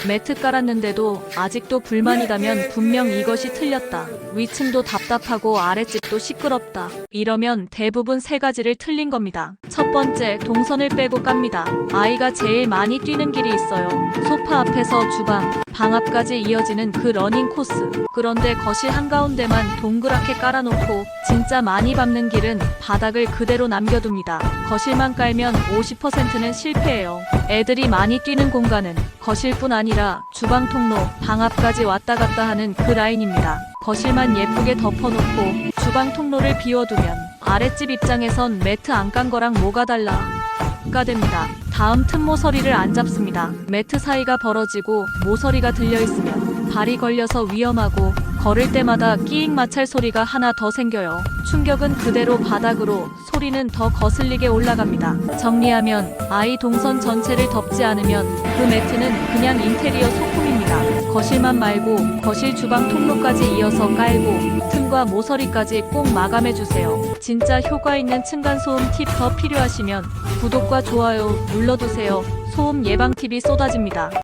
매트 깔았는데도 아직도 불만이다면 분명 이것이 틀렸다. 위층도 답답하고 아랫집도 시끄럽다. 이러면 대부분 세 가지를 틀린 겁니다. 첫 번째, 동선을 빼고 깝니다. 아이가 제일 많이 뛰는 길이 있어요. 소파 앞에서 주방, 방 앞까지 이어지는 그 러닝 코스. 그런데 거실 한가운데만 동그랗게 깔아놓고 진짜 많이 밟는 길은 바닥을 그대로 남겨둡니다. 거실만 깔면 50%는 실패해요. 애들이 많이 뛰는 공간은 거실뿐 아니라 주방 통로, 방 앞까지 왔다 갔다 하는 그 라인입니다. 거실만 예쁘게 덮어놓고 주방 통로를 비워두면 아랫집 입장에선 매트 안 깐 거랑 뭐가 달라? 가 됩니다. 다음 틈 모서리를 안 잡습니다. 매트 사이가 벌어지고 모서리가 들려있으면 발이 걸려서 위험하고 걸을 때마다 끼익 마찰 소리가 하나 더 생겨요. 충격은 그대로 바닥으로, 소리는 더 거슬리게 올라갑니다. 정리하면 아이 동선 전체를 덮지 않으면 그 매트는 그냥 인테리어 소품입니다. 거실만 말고 거실 주방 통로까지 이어서 깔고 틈과 모서리까지 꼭 마감해주세요. 진짜 효과 있는 층간소음 팁 더 필요하시면 구독과 좋아요 눌러두세요. 소음 예방 팁이 쏟아집니다.